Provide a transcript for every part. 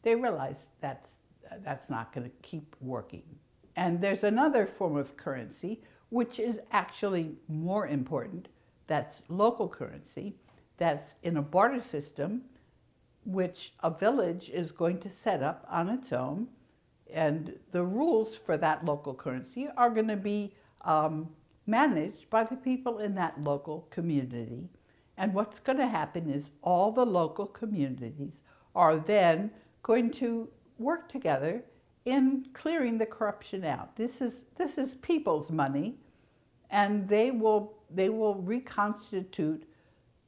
they realize that's not going to keep working. And there's another form of currency which is actually more important. That's local currency. That's in a barter system, which a village is going to set up on its own. And the rules for that local currency are going to be managed by the people in that local community. And what's going to happen is all the local communities are then going to work together in clearing the corruption out. This is people's money, and they will reconstitute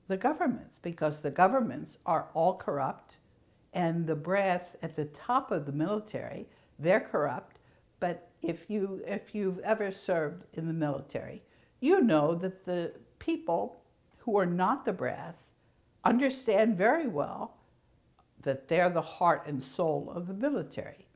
the governments, because the governments are all corrupt, and the brass at the top of the military, they're corrupt. But if you've ever served in the military, you know that the people who are not the brass understand very well that they're the heart and soul of the military.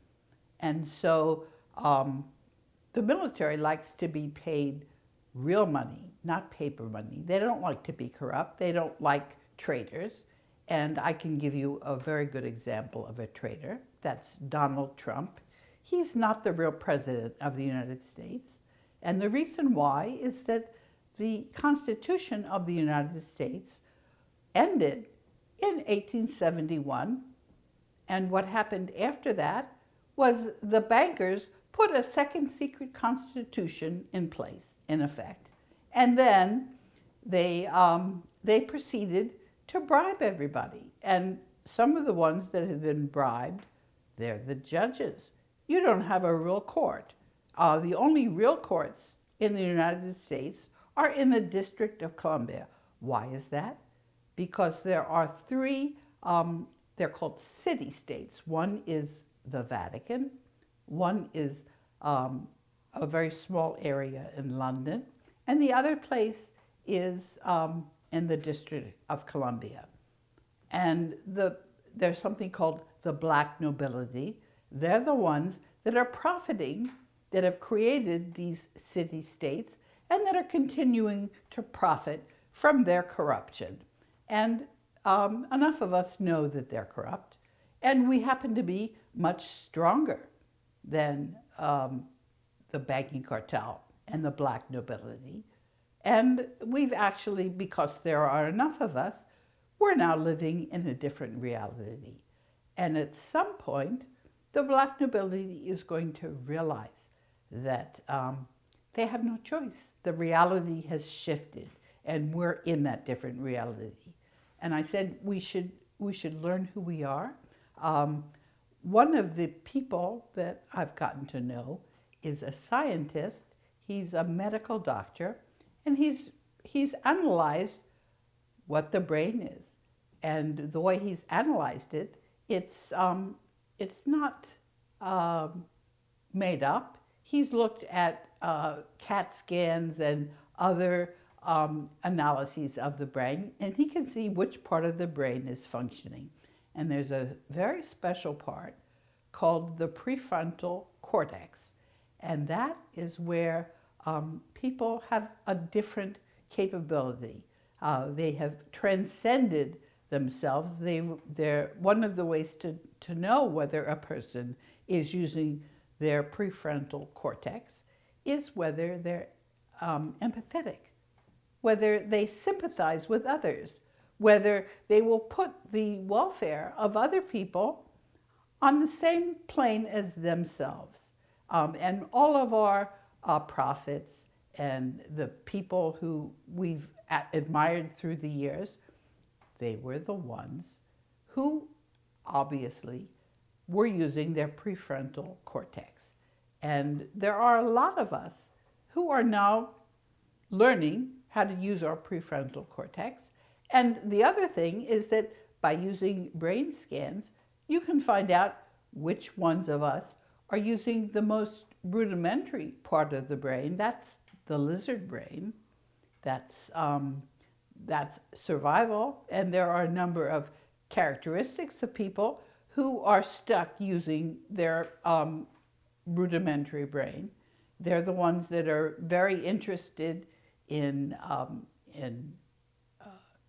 And so the military likes to be paid real money, not paper money. They don't like to be corrupt. They don't like traitors. And I can give you a very good example of a traitor. That's Donald Trump. He's not the real president of the United States. And the reason why is that the Constitution of the United States ended in 1871. And what happened after that was the bankers put a second secret constitution in place, in effect. And then they proceeded to bribe everybody. And some of the ones that have been bribed, they're the judges. You don't have a real court. The only real courts in the United States are in the District of Columbia. Why is that? Because there are three, they're called city-states. One is the Vatican, one is a very small area in London, and the other place is in the District of Columbia. And there's something called the black nobility. They're the ones that are profiting, that have created these city-states, and that are continuing to profit from their corruption. And enough of us know that they're corrupt, and we happen to be much stronger than the banking cartel and the black nobility. And we've actually, because there are enough of us, we're now living in a different reality. And at some point, the black nobility is going to realize that they have no choice. The reality has shifted, and we're in that different reality. And I said we should learn who we are. One of the people that I've gotten to know is a scientist. He's a medical doctor, and he's analyzed what the brain is. And the way he's analyzed it, it's not made up. He's looked at CAT scans and other analyses of the brain, and he can see which part of the brain is functioning. And there's a very special part called the prefrontal cortex. And that is where people have a different capability. They have transcended themselves. They're one of the ways to know whether a person is using their prefrontal cortex is whether they're empathetic, whether they sympathize with others, whether they will put the welfare of other people on the same plane as themselves. And all of our prophets and the people who we've admired through the years, they were the ones who obviously were using their prefrontal cortex. And there are a lot of us who are now learning how to use our prefrontal cortex. And the other thing is that by using brain scans, you can find out which ones of us are using the most rudimentary part of the brain. That's the lizard brain. That's survival. And there are a number of characteristics of people who are stuck using their rudimentary brain. They're the ones that are very interested in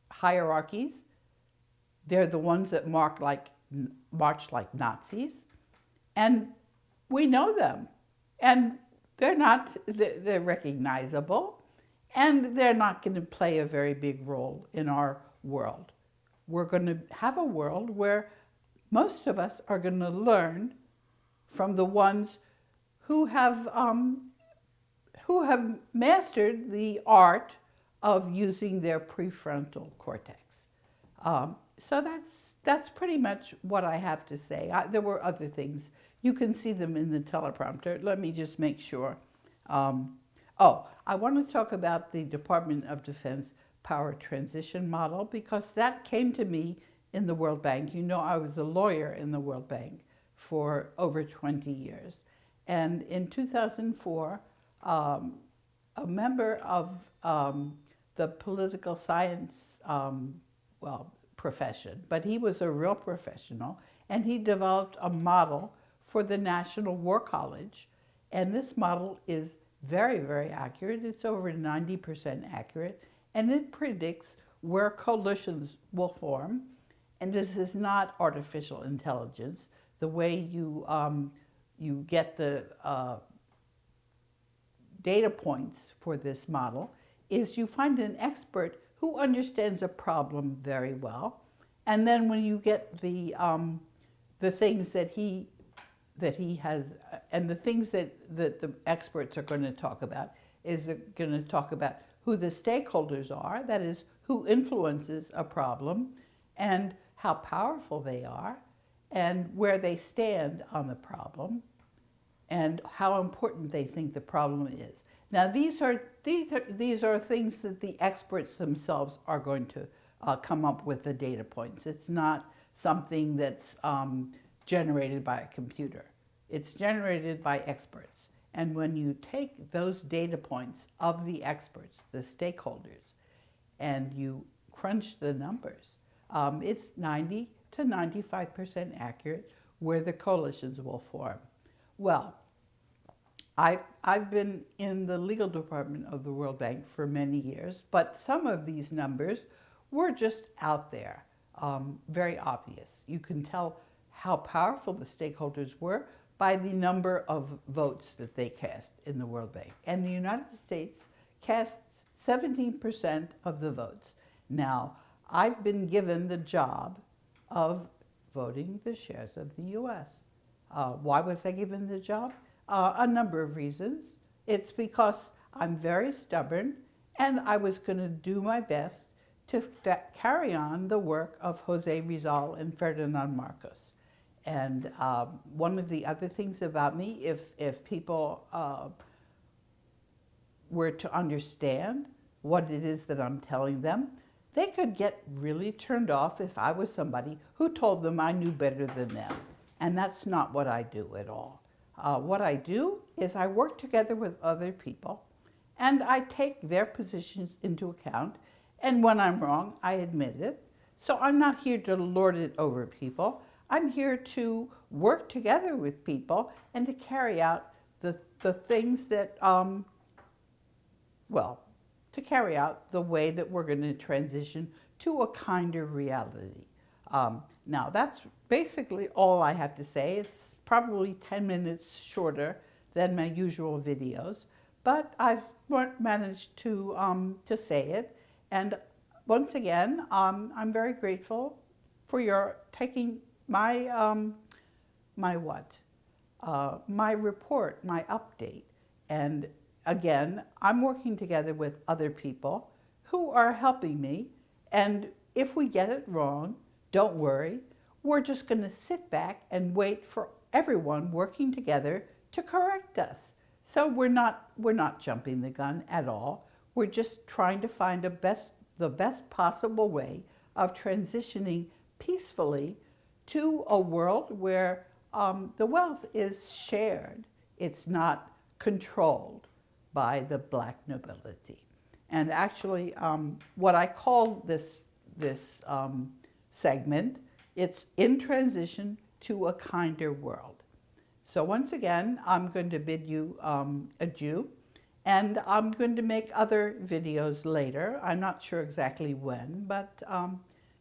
hierarchies. They're the ones that mark like march like Nazis, and we know them, and they're recognizable, and they're not going to play a very big role in our world. We're going to have a world where most of us are going to learn from the ones who have mastered the art of using their prefrontal cortex. So that's pretty much what I have to say. There were other things. You can see them in the teleprompter. Let me just make sure. I want to talk about the Department of Defense power transition model, because that came to me in the World Bank. You know, I was a lawyer in the World Bank for over 20 years. And in 2004, a member of the political science profession, but he was a real professional, and he developed a model for the National War College. And this model is very, very accurate. It's over 90% accurate, and it predicts where coalitions will form. And this is not artificial intelligence. The way you get the data points for this model is you find an expert who understands a problem very well, and then when you get the things that he has, and the things that the experts are going to talk about is they're going to talk about who the stakeholders are, that is, who influences a problem, and how powerful they are, and where they stand on the problem, and how important they think the problem is. Now, these are things that the experts themselves are going to come up with the data points. It's not something that's generated by a computer. It's generated by experts. And when you take those data points of the experts, the stakeholders, and you crunch the numbers, it's 90 to 95% accurate where the coalitions will form. Well, I've been in the legal department of the World Bank for many years, but some of these numbers were just out there, very obvious. You can tell how powerful the stakeholders were by the number of votes that they cast in the World Bank. And the United States casts 17% of the votes. Now, I've been given the job of voting the shares of the U.S. Why was I given the job? A number of reasons. It's because I'm very stubborn, and I was going to do my best to carry on the work of Jose Rizal and Ferdinand Marcos. And one of the other things about me, if people were to understand what it is that I'm telling them, they could get really turned off if I was somebody who told them I knew better than them. And that's not what I do at all. What I do is I work together with other people, and I take their positions into account, and when I'm wrong, I admit it. So I'm not here to lord it over people. I'm here to work together with people and to carry out the things that, to carry out the way that we're going to transition to a kinder reality. Now, that's basically all I have to say. It's probably 10 minutes shorter than my usual videos, but I've managed to say it. And once again, I'm very grateful for your taking my my report, my update. And again, I'm working together with other people who are helping me. And if we get it wrong, don't worry. We're just going to sit back and wait for everyone working together to correct us. So we're not jumping the gun at all. We're just trying to find the best possible way of transitioning peacefully to a world where the wealth is shared. It's not controlled by the black nobility. And actually, what I call this segment, it's in transition to a kinder world. So once again, I'm going to bid you adieu, and I'm going to make other videos later. I'm not sure exactly when, but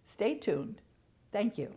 stay tuned. Thank you.